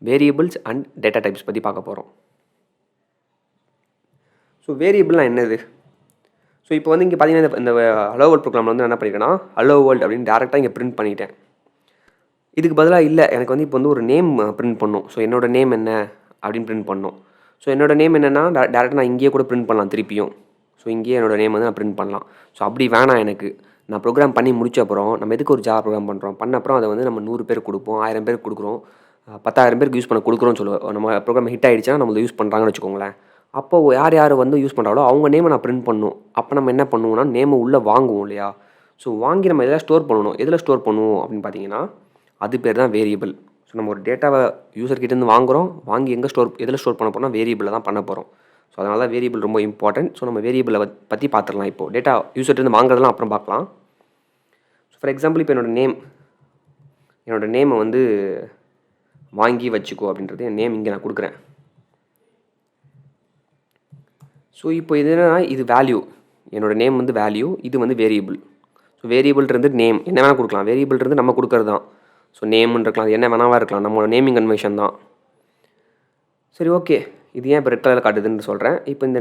Variables and data types பற்றி பார்க்க போகிறோம். ஸோ வேரியபிள்னால் என்னது? ஸோ இப்போ வந்து இங்கே பார்த்தீங்கன்னா இந்த ஹலோ வேர்ல்ட் ப்ரோக்ராமில் வந்து என்ன பண்ணியிருக்கேன்னா ஹலோ வேர்ல்ட் அப்படின்னு டேரெக்டாக இங்கே பிரிண்ட் பண்ணிட்டேன். இதுக்கு பதிலாக இல்லை, எனக்கு வந்து இப்போ வந்து ஒரு நேம் பிரிண்ட் பண்ணணும். ஸோ என்னோடய நேம் என்ன அப்படின்னு பிரிண்ட் பண்ணணும். ஸோ என்னோடய நேம் என்னென்னா டேரெக்டாக நான் இங்கேயே கூட பிரிண்ட் பண்ணலாம் திருப்பியும். ஸோ இங்கேயே என்னோடய நேம் வந்து நான் பிரிண்ட் பண்ணலாம். ஸோ அப்படி வேணாம் எனக்கு. நான் ப்ரோக்ராம் பண்ணி முடிச்ச அப்புறம் நம்ம எதுக்கு ஒரு ஜாவா ப்ரோக்ராம் பண்ணுறோம், பண்ண அப்புறம் அதை வந்து நம்ம 100 பேருக்கு கொடுப்போம், 1000 பேருக்கு கொடுக்குறோம், 10,000 பேருக்கு யூஸ் பண்ண கொடுக்குறோம்னு சொல்லுவோம். நம்ம ப்ரோக்ராம் ஹிட் ஆகிடுச்சுன்னா நம்ம யூஸ் பண்ணுறாங்கன்னு வச்சுக்கோங்களேன். அப்போ யார் யார் வந்து யூஸ் பண்ணுறாங்களோ அவங்க நேமை நான் பிரிண்ட் பண்ணணும். அப்போ நம்ம என்ன பண்ணுவோம்னா நேமை உள்ளே வாங்குவோம் இல்லையா? ஸோ வாங்கி நம்ம எதில் ஸ்டோர் பண்ணணும். எதில் ஸ்டோர் பண்ணுவோம் அப்படின்னு பார்த்தீங்கன்னா அது பேர் தான் வேரியபிள். ஸோ நம்ம ஒரு டேட்டாவை யூசர்கிட்டேருந்து வாங்குகிறோம், வாங்கி எதில் ஸ்டோர் பண்ண போகிறோம்னா வேரியபிளில் தான் பண்ண போகிறோம். ஸோ அதனால தான் வேரியபிள் ரொம்ப இம்பார்ட்டன்ட். ஸோ நம்ம வேரியபிளை பற்றி பார்த்துடலாம். இப்போது டேட்டா யூசர்கிட்டேருந்து வாங்குறதெல்லாம் அப்புறம் பார்க்கலாம். ஸோ ஃபார் எக்ஸாம்பிள் இப்போ என்னோடய நேமை வந்து வாங்கி வச்சுக்கோ அப்படின்றது என் நேம் இங்கே நான் கொடுக்குறேன். ஸோ இப்போ இது என்னன்னா இது வேல்யூ, என்னோடய நேம் வந்து வேல்யூ, இது வந்து வேரியபிள். ஸோ வேரியபிள்ன்றது நேம் என்ன வேணால் கொடுக்கலாம், வேரியபிள்ன்றது நம்ம கொடுக்குறது தான். ஸோ நேம்னு இருக்கலாம், அது என்ன வேணாவாக இருக்கலாம், நம்மளோட நேமிங் கன்வென்ஷன் தான். சரி ஓகே, இது ஏன் இப்போ ரெட் கலரில் காட்டுதுன்னு சொல்கிறேன். இப்போ இந்த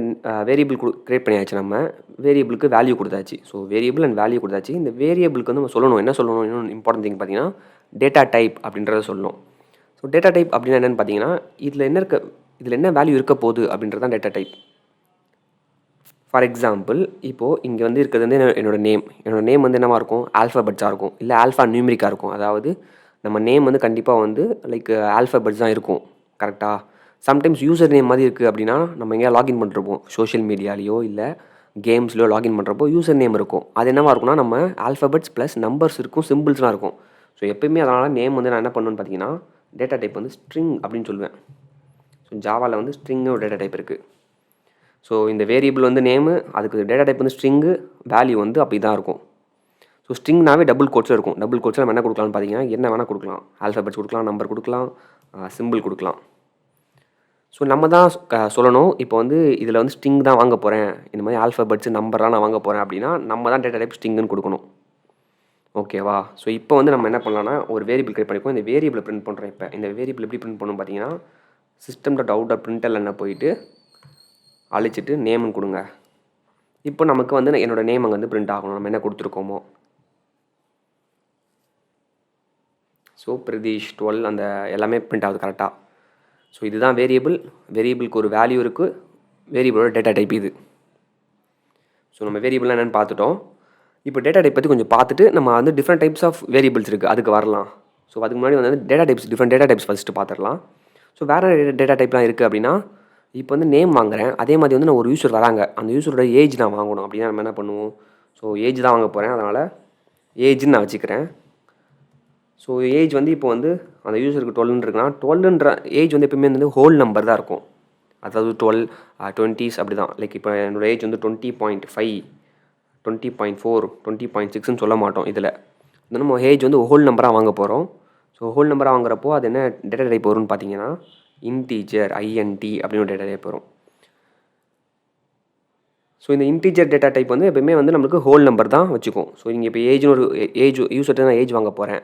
வேரியபிள் க்ரியேட் பண்ணியாச்சு, நம்ம வேரியபிளுக்கு வேல்யூ கொடுத்தாச்சு. ஸோ வேரியபிள் அண்ட் வேல்யூ கொடுத்தாச்சு. இந்த வேரியபிளுக்கு வந்து நம்ம சொல்லணும், என்ன சொல்லணும், இன்னொன்று இம்பார்ட்டன்ட் திங் பார்த்தீங்கன்னா டேட்டா டைப் அப்படின்றத சொல்லணும். ஸோ டேட்டா டைப் அப்படின்னா என்னென்னு பார்த்தீங்கன்னா இதில் என்ன வேல்யூ இருக்க போகுது அப்படின்றது தான் டேட்டா டைப். ஃபார் எக்ஸாம்பிள் இப்போது இங்கே வந்து இருக்கிறது வந்து என்னோடய நேம் வந்து என்னவாக இருக்கும், ஆல்ஃபாபெட்ஸாக இருக்கும், இல்லை ஆல்ஃபா நியூமரிக்காக இருக்கும். அதாவது நம்ம நேம் வந்து கண்டிப்பாக வந்து லைக் ஆல்ஃபாபெட்ஸ் தான் இருக்கும், கரெக்டாக? சம்டைம்ஸ் யூசர் நேம் மாதிரி இருக்குது அப்படின்னா நம்ம எங்கேயா லாகின் பண்ணுறப்போ சோஷியல் மீடியாலேயோ இல்லை கேம்ஸ்லையோ லாகின் பண்ணுறப்போ யூசர் நேம் இருக்கும். அது என்னவாக இருக்கும்னா நம்ம ஆல்ஃபாபெட்ஸ் ப்ளஸ் நம்பர்ஸ் இருக்கும், சிம்பிள்ஸ்லாம் இருக்கும். ஸோ எப்போயுமே அதனால் நேம் வந்து நான் என்ன பண்ணுவேன்னு பார்த்தீங்கன்னா டேட்டா டைப் வந்து ஸ்ட்ரிங் அப்படின்னு சொல்லுவேன். ஸோ ஜாவாவில் வந்து ஸ்ட்ரிங்னு ஒரு டேட்டா டைப் இருக்குது. ஸோ இந்த வேரியபிள் வந்து நேமு, அதுக்கு டேட்டா டைப் வந்து ஸ்ட்ரிங்கு, வேல்யூ வந்து அப்படி தான் இருக்கும். ஸோ ஸ்ட்ரிங்னாவே டபுள் கோட்ஸில் இருக்கும். டபுள் கோட்ஸில் நம்ம என்ன கொடுக்கலாம்னு பார்த்தீங்கன்னா என்ன வேணால் கொடுக்கலாம், ஆல்ஃபாபெட்ஸ் கொடுக்கலாம், நம்பர் கொடுக்கலாம், சிம்பிள் கொடுக்கலாம். ஸோ நம்ம தான் சொல்லணும் இப்போ வந்து இதில் வந்து ஸ்ட்ரிங் தான் வாங்க போகிறேன், இந்த மாதிரி ஆல்ஃபாபெட்ஸ் நம்பர்லாம் நான் வாங்க போகிறேன் அப்படின்னா நம்ம தான் டேட்டா டைப் ஸ்ட்ரிங்குன்னு கொடுக்கணும். ஓகேவா? ஸோ இப்போ வந்து நம்ம என்ன பண்ணலாம்னா ஒரு வேரியபிள் கிரியேட் பண்ணிப்போம். இந்த வேரியபிளை பிரிண்ட் பண்ணுறோம். இப்போ இந்த வேரியபிள் எப்படி பிரிண்ட் பண்ணணும் பார்த்தீங்கன்னா system.out.println போயிட்டு அழிச்சிட்டு நேம்னு கொடுங்க. இப்போ நமக்கு வந்து என்னோடய நேம் அங்கே வந்து பிரிண்ட் ஆகணும், நம்ம என்ன கொடுத்துருக்கோமோ. ஸோ பிரதீஷ் 12 அந்த எல்லாமே பிரிண்ட் ஆகுது கரெக்டாக. ஸோ இதுதான் வேரியபிளுக்கு ஒரு வேல்யூ இருக்குது, வேரியபிளோட டேட்டா டைப் இது. ஸோ நம்ம வேரியபிள்லாம் என்னென்னு பார்த்துட்டோம். இப்போ டேட்டா டைப் பற்றி கொஞ்சம் பார்த்துட்டு நம்ம வந்து டிஃப்ரெண்ட் டைப்ஸ் ஆஃப் வேரியபிள்ஸ் இருக்குது அதுக்கு வரலாம். ஸோ அதுக்கு முன்னாடி வந்து டிஃப்ரெண்ட் டேட்டா டைப்ஸ் ஃபஸ்ட்டு பார்த்துடலாம். ஸோ வேறு டேட்டா டைப்லாம் இருக்குது அப்படின்னா இப்போ வந்து நேம் வாங்குகிறேன், அதே மாதிரி வந்து நான் ஒரு யூசர் வராங்க, அந்த யூசரோட ஏஜ் நான் வாங்கணும் அப்படின்னா நம்ம என்ன பண்ணுவோம். ஸோ ஏஜ் தான் வாங்க போகிறேன், அதனால் ஏஜ்னு நான் வச்சுக்கிறேன். ஸோ ஏஜ் வந்து இப்போ வந்து அந்த யூசருக்கு 12 இருக்குன்னா 12ன்ற ஏஜ் வந்து எப்பவுமே வந்து ஹோல் நம்பர் தான் இருக்கும். அதாவது 12 20s அப்படி தான். லைக் இப்போ என்னோடய ஏஜ் வந்து 20.5 20.4 20.6ன்னு சொல்ல மாட்டோம். இதில் வந்து நம்ம ஏஜ் வந்து ஹோல் நம்பராக வாங்க போகிறோம். ஸோ ஹோல் நம்பராக வாங்குறப்போ அது என்ன டேட்டா டைப் வரும்னு பார்த்தீங்கன்னா இன்டீஜர் INT அப்படின்னு ஒரு டேட்டா டைப் வரும். ஸோ இந்த இன்டீஜர் டேட்டா டைப் வந்து எப்பவுமே வந்து நம்மளுக்கு ஹோல் நம்பர் தான் வச்சுக்கும். ஸோ இங்கே இப்போ ஏஜ் யூசர்கிட்ட நான் ஏஜ் வாங்க போகிறேன்.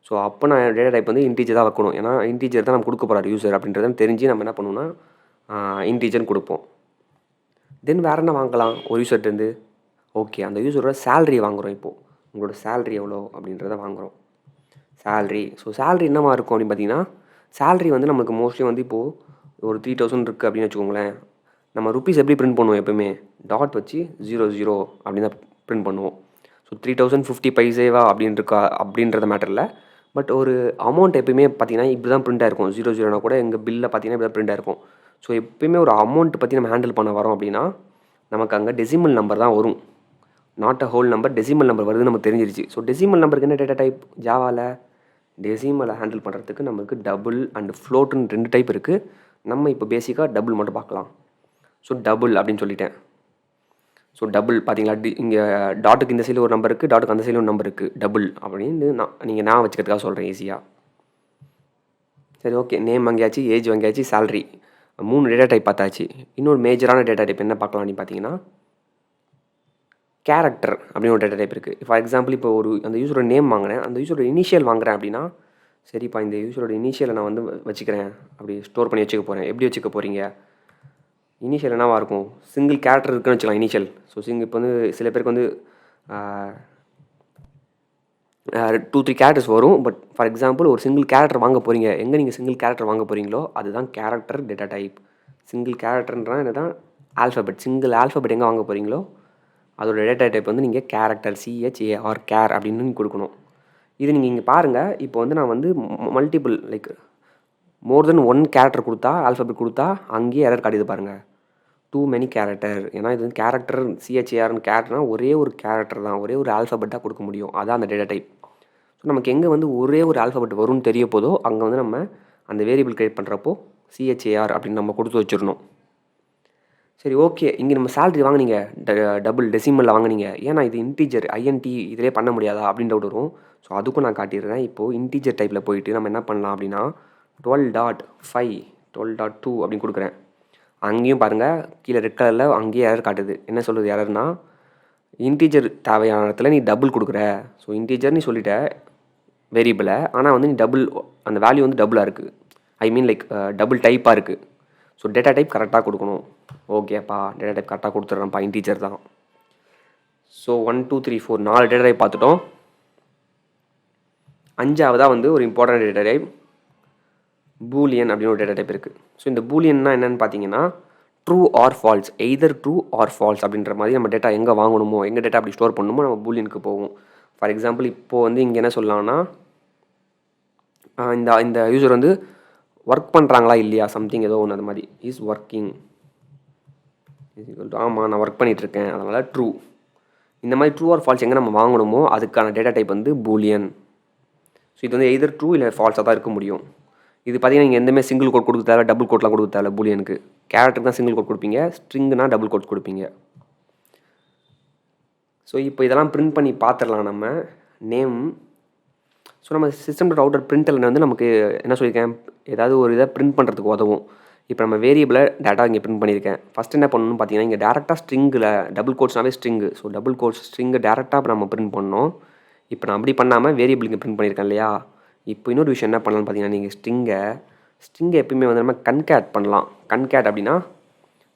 ஸோ அப்போ நான் டேட்டா டைப் வந்து இன்டீஜர் தான் வைக்கணும். ஏன்னா இன்டீஜர் தான் நம்ம கொடுக்க போகிறார் யூசர் அப்படின்றத தெரிஞ்சு நம்ம என்ன பண்ணுவோம்னா இன்டீஜர்னு கொடுப்போம். தென் வேறு என்ன வாங்கலாம் ஒரு யூசர்கிட்டேருந்து. ஓகே, அந்த யூசரோட சேலரி வாங்குகிறோம். இப்போது உங்களோட சேலரி எவ்வளோ அப்படின்றத வாங்குகிறோம். சேலரி. ஸோ சேலரி என்னவா இருக்கும் அப்படின்னு பார்த்தீங்கன்னா சேலரி வந்து நம்மளுக்கு மோஸ்ட்லி வந்து இப்போது ஒரு 3000 இருக்குது அப்படின்னு வச்சுக்கோங்களேன். நம்ம ருப்பீஸ் எப்படி பிரிண்ட் பண்ணுவோம், எப்போயுமே டாட் வச்சு 00 அப்படின்னு தான் பிரிண்ட் பண்ணுவோம். ஸோ 3050 பைசேவா அப்படின்றத மேட்டரில். பட் ஒரு அமௌண்ட் எப்போயுமே பார்த்தீங்கன்னா இப்படி தான் பிரிண்ட் ஆகிருக்கும். 00னா கூட எங்கள் பில்லில் பார்த்தீங்கன்னா இப்படி தான் பிரிண்ட் ஆகிருக்கும். ஸோ எப்போயுமே ஒரு அமௌண்ட் பற்றி நம்ம ஹேண்டில் பண்ண வரோம் அப்படின்னா நமக்கு அங்கே டெசிமல் நம்பர் தான் வரும், not a whole number. Decimal number வருதுன்னு நமக்கு தெரிஞ்சிருச்சு. ஸோ டெசிமல் நம்பருக்கு என்ன டேட்டா டைப் ஜாவாவில் டெசிமலை ஹேண்டில் பண்ணுறதுக்கு நமக்கு டபுள் அண்ட் ஃப்ளோட்டுன்னு 2 டைப் இருக்குது. நம்ம இப்போ பேசிக்காக டபுள் மட்டும் பார்க்கலாம். ஸோ டபுள் அப்படின்னு சொல்லிட்டேன். ஸோ டபுள் பார்த்தீங்களா, இங்கே டாட்டுக்கு இந்த சைடில் ஒரு நம்பர் இருக்குது, டாட்டுக்கு அந்த சைடில் ஒரு நம்பர் இருக்குது, டபுள் அப்படின்னு நான் வச்சுக்கிறதுக்காக சொல்கிறேன் ஈஸியாக. சரி ஓகே, நேம் வாங்கியாச்சு, ஏஜ் வாங்கியாச்சு, சேலரி, 3 டேட்டா டைப் பார்த்தாச்சு. இன்னொரு மேஜரான டேட்டா டைப் என்ன பார்க்கலாம் அப்படின்னு பார்த்தீங்கன்னா கேரக்டர் அப்படின்னு ஒரு டேட்டா டைப் இருக்குது. ஃபார் எக்ஸாம்பிள் இப்போ அந்த யூஸரோட நேம் வாங்குறேன், அந்த யூஸரோட இனிஷியல் வாங்குறேன் அப்படின்னா சரிப்பா இந்த யூஸரோட இனிஷியலை நான் வந்து வச்சுக்கிறேன், அப்படி ஸ்டோர் பண்ணி வச்சுக்க போகிறேன். எப்படி வச்சுக்க போகிறீங்க? இனிஷியல் என்னவாக இருக்கும்? சிங்கிள் கேரக்டர் இருக்குன்னு வச்சுக்கலாம் இனிஷியல். ஸோ இப்போ வந்து சில பேருக்கு வந்து 2-3 கேரக்டர்ஸ் வரும். பட் ஃபார் எக்ஸாம்பிள் ஒரு சிங்கிள் கேரக்டர் வாங்க போகிறீங்க. எங்கே நீங்கள் சிங்கிள் கேரக்டர் வாங்க போகிறீங்களோ அதுதான் கேரக்டர் டேட்டா டைப். சிங்கிள் கேரக்டர்ன்றால் என்ன தான் ஆல்ஃபபெட். சிங்கிள் ஆல்ஃபபெட் எங்கே வாங்க போகிறீங்களோ அதோட டேட்டா டைப் வந்து நீங்கள் கேரக்டர் CHAR கேர் அப்படின்னு நீங்கள் கொடுக்கணும். இது நீங்கள் இங்கே பாருங்கள். இப்போ வந்து நான் வந்து multiple like more than 1 character கொடுத்தா ஆல்ஃபபெட் கொடுத்தா அங்கேயே எரர் காட்டுது பாருங்கள். Too many character. ஏன்னா இது வந்து கேரக்டர் CHARனு கேரக்டர்னால் ஒரே ஒரு கேரக்டர் தான், ஒரே ஒரு ஆல்ஃபபெட்டாக கொடுக்க முடியும். அதான் அந்த டேட்டா டைப். ஸோ நமக்கு எங்கே வந்து ஒரே ஒரு ஆல்ஃபபெட் வரும்னு தெரிய போதோ அங்கே வந்து நம்ம அந்த வேரியபிள் கிரியேட் பண்ணுறப்போ CHAR அப்படின்னு நம்ம கொடுத்து வச்சிடணும். சரி ஓகே. இங்கே நம்ம சேலரி வாங்கினீங்க டபுள் டெசிமலில் வாங்கினீங்க, ஏன்னா இது இன்டீஜர் INT இதிலே பண்ண முடியாதா அப்படின்னு டவுட் வரும். ஸோ அதுக்கும் நான் காட்டிடுறேன். இப்போது இன்டீஜர் டைப்பில் போயிட்டு நம்ம என்ன பண்ணலாம் அப்படின்னா 12.5 12.2 அப்படின்னு கொடுக்குறேன். அங்கேயும் பாருங்கள் கீழே ரெட் கலரில் அங்கேயே எரர் காட்டுது. என்ன சொல்லுது எரர்னா, இன்டீஜர் தேவையான இடத்துல நீ டபுள் கொடுக்குற. ஸோ இன்டீஜர் நீ சொல்லிட்ட வேரியபிளை, ஆனால் வந்து நீ டபுள் அந்த வேல்யூ வந்து டபுளாக இருக்குது. ஐ மீன் லைக் டபுள் டைப்பாக இருக்குது. ஸோ டேட்டா டைப் கரெக்டாக கொடுக்கணும். ஓகேப்பா டேட்டா டைப் கரெக்டாக கொடுத்துட்றேன்ப்பா, இன்டீஜர் தான். ஸோ 1 2 3 4 4 டேட்டா டைப் பார்த்துட்டோம். 5ஆவதாக வந்து ஒரு இம்பார்ட்டன்ட் டேட்டா டைப் பூலியன் அப்படின்னு ஒரு டேட்டா டைப் இருக்குது. ஸோ இந்த பூலியன்னா என்னென்னு பார்த்தீங்கன்னா true or false, either true or false அப்படின்ற மாதிரி நம்ம டேட்டா எங்கே வாங்கணுமோ, எங்கே டேட்டா அப்படி ஸ்டோர் பண்ணணுமோ நம்ம பூலியனுக்கு போவோம். ஃபார் எக்ஸாம்பிள் இப்போது வந்து இங்கே என்ன சொல்லலாம்னா இந்த இந்த யூசர் வந்து ஒர்க் பண்ணுறாங்களா இல்லையா, சம்திங் ஏதோ ஒன்று அது மாதிரி இஸ் ஒர்க்கிங் ஆமாம் நான் ஒர்க் பண்ணிகிட்ருக்கேன் அதனால் ட்ரூ. இந்த மாதிரி ட்ரூ ஆர் ஃபால்ஸ் எங்கே நம்ம வாங்கணுமோ அதுக்கான டேட்டா டைப் வந்து பூலியன். ஸோ இது வந்து எய்தர் ட்ரூ இல்லை ஃபால்ஸாக தான் இருக்க முடியும். இது பார்த்தீங்கன்னா நீங்கள் எந்தமே சிங்கிள் கோட் கொடுக்க தேவை, டபுள் கோட்லாம் கொடுக்க தேவை. பூலியனுக்கு கேரக்டருக்கு தான் சிங்கிள் கோட் கொடுப்பீங்க, ஸ்ட்ரிங்குனா டபுள் கோட் கொடுப்பீங்க. ஸோ இப்போ இதெல்லாம் பிரிண்ட் பண்ணி பார்த்துடலாம் நம்ம நேம். ஸோ நம்ம system.out பிரிண்டரில் வந்து நமக்கு என்ன சொல்லியிருக்கேன், ஏதாவது ஒரு இதை பிரிண்ட் பண்ணுறதுக்கு உதவும். இப்போ நம்ம வேரியபிளை டேட்டா இங்கே பிரிண்ட் பண்ணியிருக்கேன். ஃபஸ்ட் என்ன பண்ணணும்னு பார்த்தீங்கன்னா இங்கே டேரெக்டாக ஸ்ட்ரிங்கில் டபுள் கோட்ஸ்னாவே string. So double quotes string டேரெக்டாக நம்ம பிரிண்ட் பண்ணணும். இப்போ நான் அப்படி பண்ணாமல் வேரியபிள் இங்கே பிரிண்ட் பண்ணியிருக்கேன் இல்லையா. இப்போ இன்னொரு விஷயம் என்ன பண்ணலாம்னு பார்த்தீங்கன்னா நீங்கள் ஸ்ட்ரிங்கை எப்பயுமே வந்து நம்ம கன்கேட் பண்ணலாம். கன்கேட் அப்படின்னா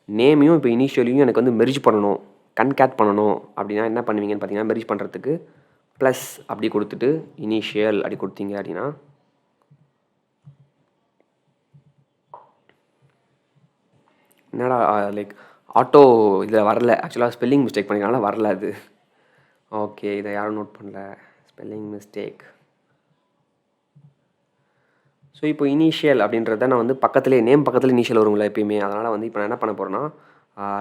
நேமையும் இப்போ இனிஷியலையும் எனக்கு வந்து மெர்ஜ் பண்ணணும், கன்கேட் பண்ணணும். அப்படின்னா என்ன பண்ணுவீங்கன்னு பார்த்தீங்கன்னா மெர்ஜ் பண்ணுறதுக்கு ப்ளஸ் அப்படி கொடுத்துட்டு இனிஷியல் அப்படி கொடுத்தீங்க அப்படின்னா என்னடா லைக் ஆட்டோ இதில் வரல, ஆக்சுவலாக ஸ்பெல்லிங் மிஸ்டேக் பண்ணிக்கிறனால வரல அது. ஓகே இதை யாரும் நோட் பண்ணல, ஸ்பெல்லிங் மிஸ்டேக். ஸோ இப்போ இனிஷியல் அப்படின்றத நான் வந்து பக்கத்துலேயே நேம் பக்கத்தில் இனிஷியல் வருங்களா எப்பயுமே. அதனால் வந்து இப்போ நான் என்ன பண்ண போகிறேன்னா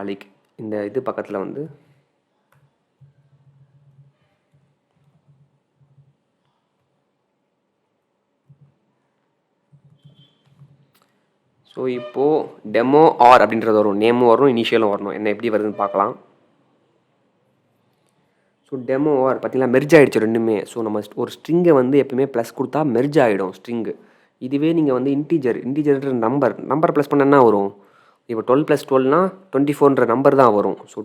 லைக் இந்த இது பக்கத்தில் வந்து ஸோ இப்போது டெமோ ஆர் அப்படின்றது வரும், நேமும் வரணும் இனிஷியலும் வரணும். என்ன எப்படி வருதுன்னு பார்க்கலாம். ஸோ டெமோ ஆர் பார்த்தீங்கன்னா மெர்ஜ் ஆகிடுச்சு ரெண்டுமே. ஸோ நம்ம ஒரு ஸ்ட்ரிங்கை வந்து எப்பவுமே ப்ளஸ் கொடுத்தா மெர்ஜ் ஆகிடும் ஸ்ட்ரிங்கு. இதுவே நீங்கள் வந்து இன்டீஜர்ன்ற நம்பர் ப்ளஸ் பண்ண என்ன வரும், இப்போ 12 + 12னா 24ன்ற நம்பர் தான் வரும். ஸோ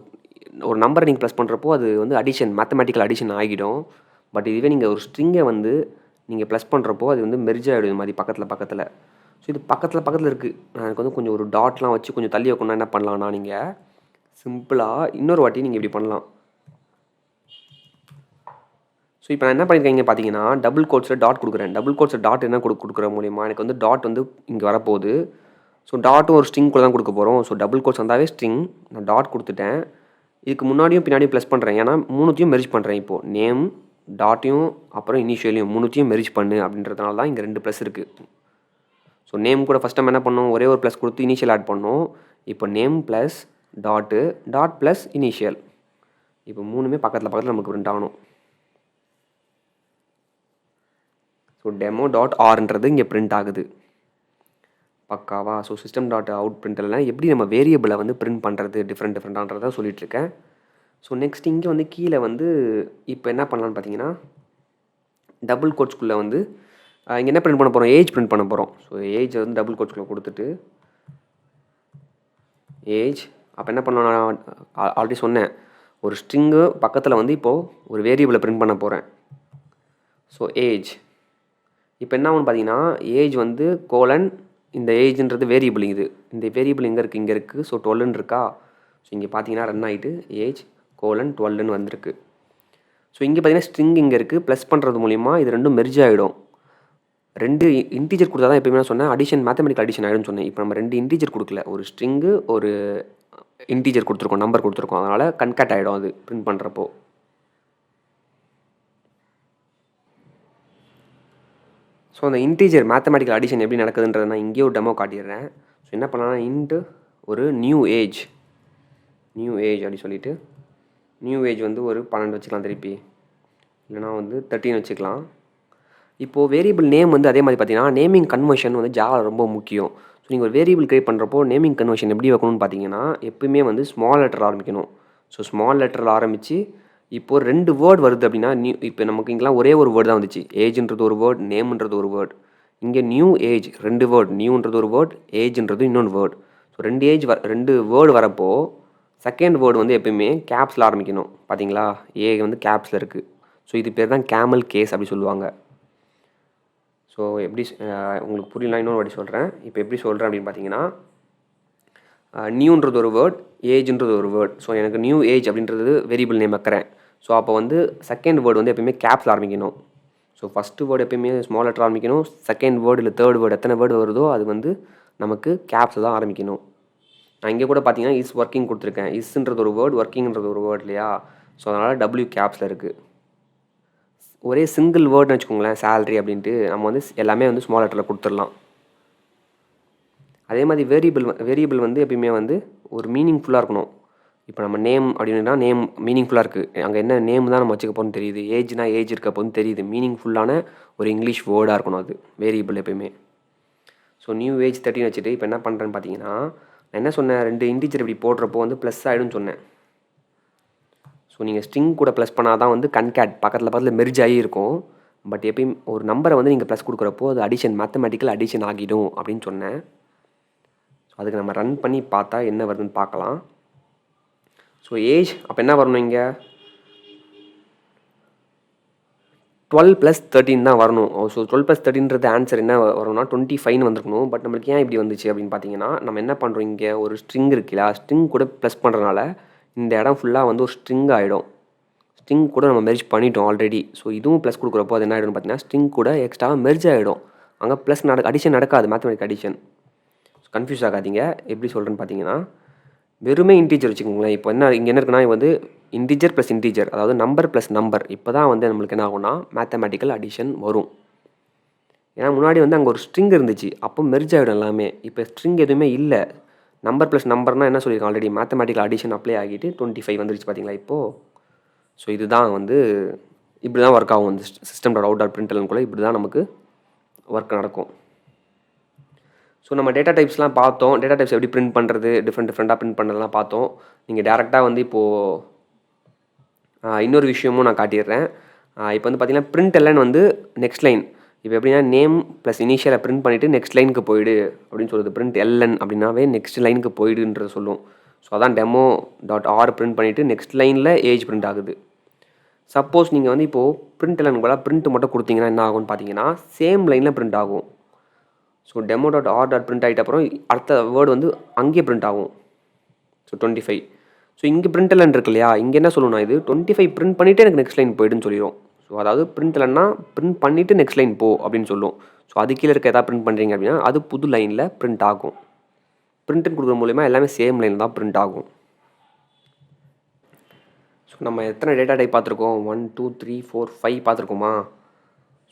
ஒரு நம்பரை நீங்கள் ப்ளஸ் பண்ணுறப்போ அது வந்து அடிஷன், மேத்தமெட்டிக்கல் அடிஷன் ஆகிடும். பட் இதுவே நீங்கள் ஒரு ஸ்ட்ரிங்கை வந்து நீங்கள் ப்ளஸ் பண்ணுறப்போ அது வந்து மெர்ஜ் ஆகிடும் இது மாதிரி பக்கத்தில். ஸோ இது பக்கத்தில் இருக்குது. எனக்கு வந்து கொஞ்சம் ஒரு டாட்லாம் வச்சு கொஞ்சம் தள்ளி வைக்கணும்னா என்ன பண்ணலாம்னா நீங்கள் சிம்பிளாக இன்னொரு வாட்டி நீங்கள் இப்படி பண்ணலாம். ஸோ இப்போ நான் என்ன பண்ணியிருக்கேன் பார்த்தீங்கன்னா டபுள் கோட்ஸில் டாட் கொடுக்குறேன். டபுள் கோட்ஸில் டாட் என்ன கொடுக்குற மூலியமாக எனக்கு வந்து டாட் வந்து இங்கே வரப்போகுது. ஸோ டாட்டும் ஒரு ஸ்ட்ரிங் கூட தான் கொடுக்க போகிறோம். ஸோ டபுள் கோட்ஸ் வந்தாவே ஸ்ட்ரிங், நான் டாட் கொடுத்துட்டேன். இதுக்கு முன்னாடியும் பின்னாடியும் ப்ளஸ் பண்ணுறேன், ஏன்னா மூணுத்தையும் மெர்ஜ் பண்ணுறேன். இப்போது நேம் டாட்டையும் அப்புறம் இனிஷியலையும் மூணுத்தையும் மெர்ஜ் பண்ணு அப்படின்றதுனால தான் இங்கே 2 ப்ளஸ் இருக்குது. ஸோ நேம் கூட ஃபஸ்ட் நம்ம என்ன பண்ணோம், ஒரே ஒரு ப்ளஸ் கொடுத்து இனிஷியல் ஆட் பண்ணோம். இப்போ name plus dot plus initial, இப்போ மூணுமே பக்கத்தில் நமக்கு பிரிண்ட் ஆகணும். ஸோ demo.rன்றது இங்கே பிரிண்ட் ஆகுது பக்காவா. ஸோ system.out பிரிண்டர்லாம் எப்படி நம்ம வேரியபிளை வந்து பிரிண்ட் பண்ணுறது டிஃப்ரெண்ட்டான்றதை சொல்லிகிட்ருக்கேன். ஸோ நெக்ஸ்ட் இங்கே வந்து கீழே வந்து இப்போ என்ன பண்ணலான்னு பார்த்தீங்கன்னா டபுள் கோட்ஸ்குள்ளே வந்து இங்கே என்ன பிரிண்ட் பண்ண போகிறோம், ஏஜ் பிரிண்ட் பண்ண போகிறோம். ஸோ ஏஜ் வந்து டபுள் கோட்ஸ்குள்ளே கொடுத்துட்டு ஏஜ். அப்போ என்ன பண்ணணும், நான் ஆல்ரெடி சொன்னேன் ஒரு ஸ்ட்ரிங்கு பக்கத்தில் வந்து இப்போது ஒரு வேரியபிளை பிரிண்ட் பண்ண போகிறேன். ஸோ ஏஜ் இப்போ என்ன ஆகும்னு பார்த்தீங்கன்னா ஏஜ் வந்து கோலன் இந்த ஏஜ்ன்றது வேரியபிள் இது. இந்த வேரியபிள் எங்கே இருக்குது? இங்கே இருக்குது. ஸோ 12 இருக்கா? ஸோ இங்கே பார்த்தீங்கன்னா ரன் ஆகிட்டு ஏஜ் கோலன் 12ன்னு வந்திருக்கு. ஸோ இங்கே பார்த்தீங்கன்னா ஸ்ட்ரிங் இங்கே இருக்குது. ப்ளஸ் பண்ணுறது மூலிமா இது ரெண்டும் மெர்ஜ் ஆகிடும். 2 இன்டீஜர் கொடுத்தா தான் எப்பயுமே நான் சொன்னேன் அடிஷன் மேத்தமெட்டிக்கல் அடிஷன் ஆகிடும்னு சொன்னேன். இப்போ நம்ம 2 இன்டீஜர் கொடுக்கல, ஒரு ஸ்ட்ரிங்கு ஒரு இன்டீஜர் கொடுத்துருக்கோம், நம்பர் கொடுத்துருக்கோம். அதனால் கன்கேட் ஆகிடும் அது பிரிண்ட் பண்ணுறப்போ. ஸோ அந்த இன்டீஜர் மேத்தமெட்டிக்கல் அடிஷன் எப்படி நடக்குதுன்றதை நான் இங்கேயே ஒரு டெமோ காட்டிடுறேன். ஸோ என்ன பண்ணலாம், இன்ட்டு ஒரு நியூ ஏஜ் அப்படி சொல்லிவிட்டு நியூ ஏஜ் வந்து ஒரு 12 வச்சுக்கலாம் திருப்பி, இல்லைனா வந்து 13 வச்சுக்கலாம். இப்போது வேரியபிள் நேம் வந்து அதே மாதிரி பார்த்தீங்கன்னா நேமிங் கன்வர்ஷன் வந்து ஜாவாவில் ரொம்ப முக்கியம். ஸோ நீங்கள் ஒரு வேரியபிள் கிரியேட் பண்ணுறப்போ நேமிங் கன்வர்ஷன் எப்படி வைக்கணும்னு பார்த்தீங்கன்னா எப்பவுமே வந்து ஸ்மால் லெட்டர் ஆரம்பிக்கணும். ஸோ ஸ்மால் லெட்டரில் ஆரம்பித்து இப்போது 2 வேர்டு வருது அப்படின்னா இப்போ நமக்கு இங்கெல்லாம் ஒரே ஒரு வேர்டு தான் வந்துச்சு. ஏஜ்ன்றது ஒரு வேர்டு, நேம்ன்றது ஒரு வேர்டு. இங்கே நியூ ஏஜ் 2 வேர்டு, நியூன்றது ஒரு வேர்டு, ஏஜ்ன்றது இன்னொன்று வேர்டு. ஸோ 2 வேர்டு வரப்போ செகண்ட் வேர்டு வந்து எப்பயுமே கேப்ஸில் ஆரம்பிக்கணும். பார்த்தீங்களா, ஏ வந்து கேப்ஸில் இருக்குது. ஸோ இது பேர் தான் கேமல் கேஸ் அப்படி சொல்லுவாங்க. ஸோ எப்படி உங்களுக்கு புரியலாம், இன்னொரு வாட்டி சொல்கிறேன். இப்போ எப்படி சொல்கிறேன் அப்படின்னு பார்த்தீங்கன்னா நியூன்றது ஒரு வேர்ட், ஏஜ்ன்றது ஒரு வேர்ட். ஸோ எனக்கு நியூ ஏஜ் அப்படின்றது வேரியபிள் நேம் வைக்கிறேன். ஸோ அப்போ வந்து செகண்ட் வேர்டு வந்து எப்பயுமே கேப்ஸில் ஆரம்பிக்கணும். ஸோ ஃபஸ்ட்டு வேர்டு எப்பயுமே ஸ்மால் லெட்டர் ஆரம்பிக்கணும். செகண்ட் வேர்டு இல்லை தேர்ட் வேர்டு எத்தனை வேர்டு வருதோ அது வந்து நமக்கு கேப்ஸில் தான் ஆரம்பிக்கணும். நான் இங்கே கூட பார்த்தீங்கன்னா இஸ் ஒர்க்கிங் கொடுத்துருக்கேன். இஸ்ன்றது ஒரு வேர்டு, ஒர்க்கிங்ன்றது ஒரு வேர்டு இல்லையா? ஸோ அதனால் டபிள்யூ கேப்ஸில் இருக்குது. ஒரே சிங்கிள் வேர்டுன்னு வச்சுக்கோங்களேன், சேலரி அப்படின்ட்டு நம்ம வந்து எல்லாமே வந்து ஸ்மால் லெட்டரில் கொடுத்துடலாம். அதே மாதிரி வேரியபிள் வந்து எப்பயுமே வந்து ஒரு மீனிங்ஃபுல்லாக இருக்கணும். இப்போ நம்ம நேம் அப்படின்னா நேம் மீனிங்ஃபுல்லாக இருக்குது, அங்கே என்ன நேம் தான் நம்ம வச்சுக்க போகணும்னு தெரியுது. ஏஜ்னா ஏஜ் இருக்க போகணும்னு தெரியுது. மீனிங்ஃபுல்லான ஒரு இங்கிலீஷ் வேர்டாக இருக்கணும் அது வேரியபிள் எப்பயுமே. ஸோ நியூ ஏஜ் 13 வச்சுட்டு இப்போ என்ன பண்ணுறேன்னு பார்த்தீங்கன்னா நான் என்ன சொன்னேன், 2 இன்டீஜர் இப்படி போடுறப்போ வந்து ப்ளஸ் ஆகிடும்னு சொன்னேன். ஸோ நீங்கள் ஸ்ட்ரிங் கூட ப்ளஸ் பண்ணால் தான் வந்து கன்கேட் பக்கத்தில் மெர்ஜ் ஆகி இருக்கும். பட் எப்பயும் ஒரு நம்பரை வந்து நீங்கள் ப்ளஸ் கொடுக்குறப்போ அது அடிஷன் மேத்தமெட்டிக்கல் அடிஷன் ஆகிடும் அப்படின்னு சொன்னேன். ஸோ அதுக்கு நம்ம ரன் பண்ணி பார்த்தா என்ன வருதுன்னு பார்க்கலாம். ஸோ ஏஜ் அப்போ என்ன வரணும், இங்கே 12 + 13 தான் வரணும். ஸோ 12 + 13ன்றது ஆன்சர் என்ன வரும்னா 25ன்னு வந்திருக்கணும். பட் நம்மளுக்கு ஏன் இப்படி வந்துச்சு அப்படின்னு பார்த்தீங்கன்னா நம்ம என்ன பண்ணுறோம், இங்கே ஒரு ஸ்ட்ரிங் இருக்குல்ல, ஸ்ட்ரிங் கூட ப்ளஸ் பண்ணுறதுனால இந்த இடம் ஃபுல்லாக வந்து ஒரு ஸ்ட்ரிங் ஆகிடும். ஸ்ட்ரிங் கூட நம்ம மெர்ஜ் பண்ணிட்டோம் ஆல்ரெடி. ஸோ இதுவும் ப்ளஸ் கொடுக்குறப்போ அது என்ன ஆகிடும்னு பார்த்தீங்கன்னா ஸ்ட்ரிங் கூட எக்ஸ்ட்ராவாக மெர்ஜ் ஆகிடும். அங்கே ப்ளஸ் அடிஷன் நடக்காது, மேத்தமெட்டிக் அடிஷன். கன்ஃபியூஸ் ஆகாதீங்க. எப்படி சொல்கிறேன்னு பார்த்தீங்கன்னா வெறுமே இன்டீஜர் வச்சுக்கோங்களேன். இப்போ இங்கே என்ன இருக்குன்னா வந்து இன்டீஜர் ப்ளஸ் இன்டீஜர், அதாவது நம்பர் ப்ளஸ் நம்பர். இப்போ தான் வந்து நம்மளுக்கு என்ன ஆகும்னா மேத்தமெட்டிக்கல் அடிஷன் வரும். ஏன்னா முன்னாடி வந்து அங்கே ஒரு ஸ்ட்ரிங் இருந்துச்சு, அப்போ மெர்ஜ் ஆகிடும் எல்லாமே. இப்போ ஸ்ட்ரிங் எதுவுமே இல்லை, நம்பர் ப்ளஸ் நம்பர்னால் என்ன சொல்லியிருக்கோம் ஆல்ரெடி, மேத்தமெட்டிக்கல் அடிஷன் அப்ளை ஆகிட்டு 25 வந்துருச்சு பார்த்தீங்களா இப்போது. ஸோ இதுதான் வந்து இப்படி தான் ஒர்க் ஆகும். இந்த system.out.println கூட இப்படி தான் நமக்கு ஒர்க் நடக்கும். ஸோ நம்ம டேட்டா டைப்ஸ்லாம் பார்த்தோம். டேட்டா டைப்ஸ் எப்படி பிரிண்ட் பண்ணுறது, டிஃப்ரெண்ட்டாக பிரிண்ட் பண்ணுறதுலாம் பார்த்தோம். நீங்கள் டேரெக்டாக வந்து இப்போது இன்னொரு விஷயமும் நான் காட்டிடுறேன். இப்போ வந்து பார்த்தீங்கன்னா println வந்து நெக்ஸ்ட் லைன். இப்போ எப்படின்னா நேம் ப்ளஸ் இனிஷியலை பிரிண்ட் பண்ணிவிட்டு நெக்ஸ்ட் லைனுக்கு போயிடு அப்படின்னு சொல்லுது. println அப்படின்னாவே நெக்ஸ்ட் லைனுக்கு போயிடுன்றது சொல்லும். ஸோ அதான் demo.r பிரிண்ட் பண்ணிவிட்டு நெக்ஸ்ட் லைனில் ஏஜ் பிரிண்ட் ஆகுது. சப்போஸ் நீங்கள் வந்து இப்போது println கூட பிரிண்ட் மட்டும் கொடுத்தீங்கன்னா என்ன ஆகும்னு பார்த்தீங்கன்னா சேம் லைனில் பிரிண்ட் ஆகும். ஸோ demo.r.print ஆகிட்ட அப்புறம் அடுத்த வேர்டு வந்து அங்கேயே பிரிண்ட் ஆகும். ஸோ 25. ஸோ இங்கே println இருக்கு இல்லையா, இங்கே என்ன சொல்லணும்னா இது 25 பிரிண்ட் பண்ணிவிட்டு எனக்கு நெக்ஸ்ட் லைன் போய்டுன்னு சொல்லிடும். ஸோ அதாவது printlnனா பிரிண்ட் பண்ணிவிட்டு நெக்ஸ்ட் லைன் போ அப்படின்னு சொல்லும். ஸோ அது கீழே இருக்க எதாவது பிரிண்ட் பண்ணுறீங்க அப்படின்னா அது புது லைனில் பிரிண்ட் ஆகும். பிரிண்ட்னு கொடுக்குற மூலிமா எல்லாமே சேம் லைன் தான் பிரிண்ட் ஆகும். ஸோ நம்ம எத்தனை டேட்டா டைப் பார்த்துருக்கோம், 1 2 3 4 5 பார்த்துருக்கோமா?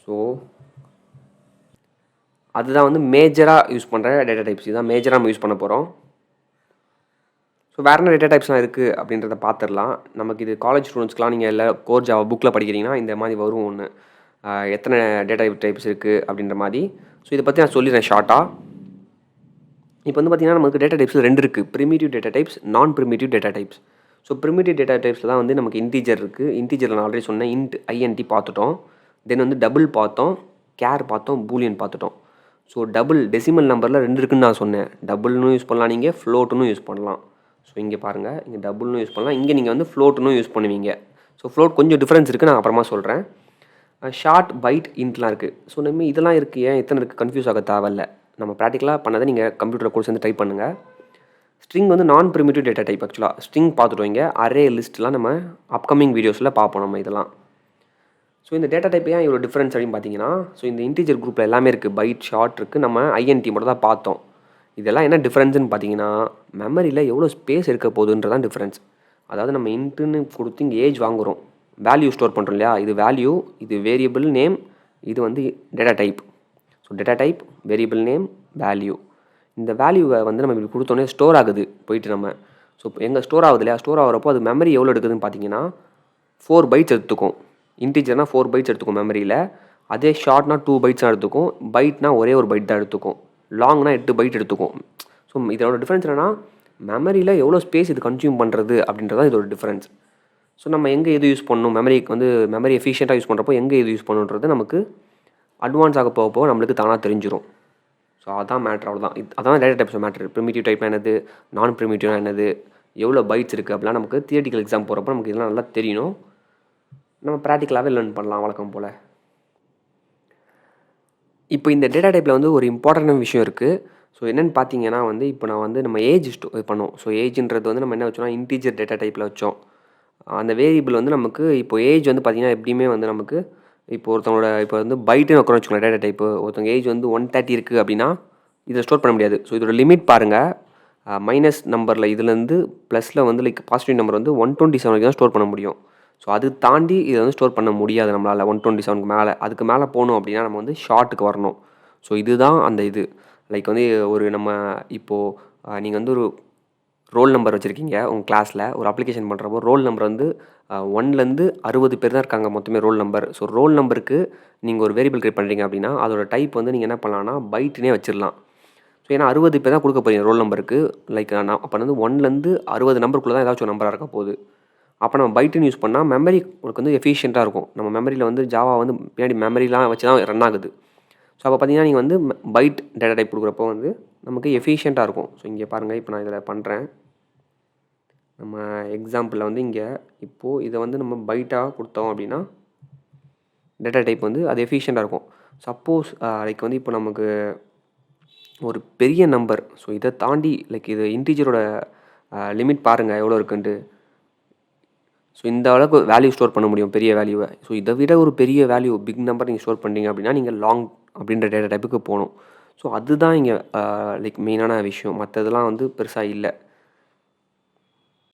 ஸோ அதுதான் வந்து மேஜராக யூஸ் பண்ணுற டேட்டா டைப்ஸ். இதுதான் மேஜராக நம்ம யூஸ் பண்ண போகிறோம். ஸோ வேறு என்ன டேட்டா டைப்ஸ்லாம் இருக்குது அப்படின்றத பார்த்துடலாம். நமக்கு இது காலேஜ் ஸ்டூடெண்ட்ஸ்க்குலாம் நீங்கள் இல்லை கோர் ஜாவா புக்கில் படிக்கிறீங்கன்னா இந்த மாதிரி வரும் ஒன்று, எத்தனை டேட்டா டைப்ஸ் இருக்குது அப்படின்ற மாதிரி. ஸோ இதை பற்றி நான் சொல்லிடுறேன் ஷார்ட்டாக. இப்போ வந்து பார்த்திங்கன்னா நமக்கு டேட்டா டைப்ஸில் 2 இருக்குது, primitive data types, non primitive data types. So primitive data டைப்ஸில் தான் வந்து நமக்கு இன்டீஜர் இருக்குது. இன்டீஜரில் நான் ஆல்ரெடி சொன்னேன் int பார்த்துட்டோம். தென் வந்து டபுள் பார்த்தோம், கேர் பார்த்தோம், பூலியன் பார்த்துட்டோம். ஸோ டபுள் டெசிமல் நம்பரில் 2 இருக்குதுன்னு நான் சொன்னேன். டபுள்னு யூஸ் பண்ணலாம், நீங்கள் ஃப்ளோட்டுன்னு யூஸ் பண்ணலாம். ஸோ இங்கே பாருங்கள், இங்கே டபுள்னு யூஸ் பண்ணலாம், இங்கே நீங்கள் வந்து ஃப்ளோட்டுன்னு யூஸ் பண்ணுவீங்க. ஸோ ஃப்ளோட் கொஞ்சம் டிஃப்ரென்ஸ் இருக்குது, நான் அப்புறமா சொல்கிறேன். ஷார்ட் பைட் இன்ட்லாம் இருக்குது. ஸோ நம்ம இதெல்லாம் இருக்குது, ஏன் எத்தனை இருக்குது கன்ஃபியூஸ் ஆக தேவையில்ல. நம்ம ப்ராக்டிக்கலாக பண்ணதை நீங்கள் கம்ப்யூட்டரில் கூட சேர்ந்து டைப் பண்ணுங்கள். ஸ்ட்ரிங் வந்து நான் ப்ரிமிட்டிவ் டேட்டா டைப். ஆக்சுவலாக ஸ்ட்ரிங் பார்த்துட்டு வைங்க, அரே லிஸ்ட்லாம் நம்ம அப்கமிங் வீடியோஸில் பார்ப்போம் நம்ம இதெல்லாம். ஸோ இந்த டேட்டா டைப் ஏன் இவ்வளோ டிஃப்ரென்ஸ் அப்படின்னு பார்த்தீங்கன்னா, ஸோ இந்த இன்டீஜர் குரூப்பில் எல்லாமே இருக்குது, பைட் ஷார்ட் இருக்குது, நம்ம ஐஎன்டி மட்டும் தான் பார்த்தோம். இதெல்லாம் என்ன டிஃப்ரென்ஸ்னு பார்த்தீங்கன்னா, மெமரியில் எவ்வளோ ஸ்பேஸ் இருக்க போகுதுன்றதான் டிஃப்ரென்ஸ். அதாவது நம்ம இன்ட்டுன்னு கொடுத்து இங்கே ஏஜ் வாங்குகிறோம், வேல்யூ ஸ்டோர் பண்ணுறோம் இல்லையா, இது வேல்யூ, இது வேரியபிள் நேம், இது வந்து data type. So data type, variable name, value. இந்த வேல்யூவை வந்து நம்ம இப்படி கொடுத்தோன்னே ஸ்டோர் ஆகுது போயிட்டு நம்ம. ஸோ எங்கே ஸ்டோர் ஆகுது இல்லையா, ஸ்டோர் ஆகிறப்போ அது மெமரி எவ்வளோ எடுக்குதுன்னு பார்த்தீங்கன்னா 4 பைட்ஸ் எடுத்துக்கும். இன்டீஜர்னா 4 பைட்ஸ் எடுத்துக்கும் மெமரியில். அதே ஷார்ட்னா 2 பைட்ஸ் தான் எடுத்துக்கும். பைட்னா ஒரே ஒரு பைட் தான் எடுத்துக்கும். லாங்னா 8 பைட் எடுத்துக்கும். ஸோ இதோட டிஃப்ரென்ஸ் என்னென்னா, மெமரியில் எவ்வளோ ஸ்பேஸ் இது கன்சியூம் பண்ணுறது அப்படின்றதான் இதோட டிஃப்ரென்ஸ். ஸோ நம்ம எங்கே எது யூஸ் பண்ணணும், மெமரிக்கு வந்து மெமரி எஃபிஷியண்ட்டாக யூஸ் பண்ணுறப்போ எங்கே எது யூஸ் பண்ணுன்றது நமக்கு அட்வான்ஸ் ஆக போக போக நம்மளுக்கு தானாக தெரிஞ்சிடும். ஸோ அதான் மேட்ரு, அவ்வளோதான். அதான் டேட்டா டைப்ஸ் மேட்ரு. ப்ரிமிட்டிவ் டைப்னா என்னது, நான் ப்ரிமிட்டிவ்னா என்னது, எவ்வளோ பைட்ஸ் இருக்குது அப்படிலாம் நமக்கு தியரிட்டிக்கல் எக்ஸாம் போகிறப்போ நமக்கு இதெல்லாம் நல்லா தெரியணும். நம்ம ப்ராக்டிக்கலாகவே லேர்ன் பண்ணலாம் வழக்கம் போல். இப்போ இந்த டேட்டா டைப்பில் வந்து ஒரு இம்பார்ட்டண்டான விஷயம் இருக்குது. ஸோ என்னென்னு பார்த்தீங்கன்னா வந்து, இப்போ நான் வந்து நம்ம ஏஜ் பண்ணோம். ஸோ ஏஜ்ன்றது வந்து நம்ம என்ன வச்சோம்னா இன்டீஜர் டேட்டா டைப்பில் வச்சோம். அந்த வேரியபிள் வந்து நமக்கு இப்போ ஏஜ் வந்து பார்த்திங்கன்னா எப்படியுமே வந்து நமக்கு இப்போ ஒருத்தவங்களோட இப்போ வந்து பைட்டுன்னு வைக்கணும்னு வச்சுக்கோங்களேன் டேட்டா டைப்பு. ஒருத்தவங்க ஏஜ் வந்து 130 இருக்குது அப்படின்னா இதை ஸ்டோர் பண்ண முடியாது. ஸோ இதோட லிமிட் பாருங்கள், மைனஸ் நம்பரில் இதுலேருந்து ப்ளஸில் வந்து லைக் பாசிட்டிவ் நம்பர் வந்து 127 வரைக்கும் தான் ஸ்டோர் பண்ண முடியும். ஸோ அது தாண்டி இதை வந்து ஸ்டோர் பண்ண முடியாது நம்மளால். 127க்கு மேலே, அதுக்கு மேலே போகணும் அப்படின்னா நம்ம வந்து ஷார்ட்டுக்கு வரணும். ஸோ இதுதான் அந்த இது. லைக் வந்து ஒரு நம்ம இப்போது நீங்கள் வந்து ஒரு ரோல் நம்பர் வச்சுருக்கீங்க உங்கள் கிளாஸில், ஒரு அப்ளிகேஷன் பண்ணுறப்போ ரோல் நம்பர் வந்து 1லேருந்து 60 பேர் தான் இருக்காங்க மொத்தமே ரோல் நம்பர். ஸோ ரோல் நம்பருக்கு நீங்கள் ஒரு வேரியபிள் கிரியேட் பண்ணுறீங்க அப்படின்னா அதோட டைப் வந்து நீங்கள் என்ன பண்ணலாம்னா பைட்டுனே வச்சிடலாம். ஸோ ஏன்னா 60 பேர் தான் கொடுக்க போகிறீங்க ரோல் நம்பருக்கு. லைக் நான் அப்போ வந்து 1லேருந்து 60 நம்பருக்குள்ளே தான் ஏதாச்சும் ஒரு நம்பராக இருக்க போகுது. அப்போ நம்ம பைட்டுன்னு யூஸ் பண்ணால் மெமரி உங்களுக்கு வந்து எஃபிஷியண்ட்டாக இருக்கும். நம்ம மெமரியில் வந்து ஜாவா வந்து பின்னாடி மெமரிலாம் வச்சு தான் ரன் ஆகுது. ஸோ அப்போ பார்த்தீங்கன்னா நீங்கள் வந்து பைட் டேட்டா டைப் கொடுக்குறப்போ வந்து நமக்கு எஃபிஷியண்ட்டாக இருக்கும். ஸோ இங்கே பாருங்கள், இப்போ நான் இதில் பண்ணுறேன். நம்ம எக்ஸாம்பிளில் வந்து இங்கே இப்போது இதை வந்து நம்ம பைட்டாக கொடுத்தோம் அப்படின்னா டேட்டா டைப் வந்து அது எஃபிஷியண்ட்டாக இருக்கும். சப்போஸ் லைக் வந்து இப்போ நமக்கு ஒரு பெரிய நம்பர், ஸோ இதை தாண்டி லைக் இது இன்டீஜரோட லிமிட் பாருங்கள் எவ்வளோ இருக்குன்ட்டு. ஸோ இந்த அளவுக்கு வேல்யூ ஸ்டோர் பண்ண முடியும், பெரிய வேல்யூவை. ஸோ இதை விட ஒரு பெரிய வேல்யூ பிக் நம்பர் நீங்கள் ஸ்டோர் பண்ணுறீங்க அப்படின்னா நீங்கள் லாங் அப்படின்ற டேட்டா டைப்புக்கு போகணும். ஸோ அதுதான் இங்கே லைக் மெயினான விஷயம். மற்றதெல்லாம் வந்து பெருசாக இல்லை.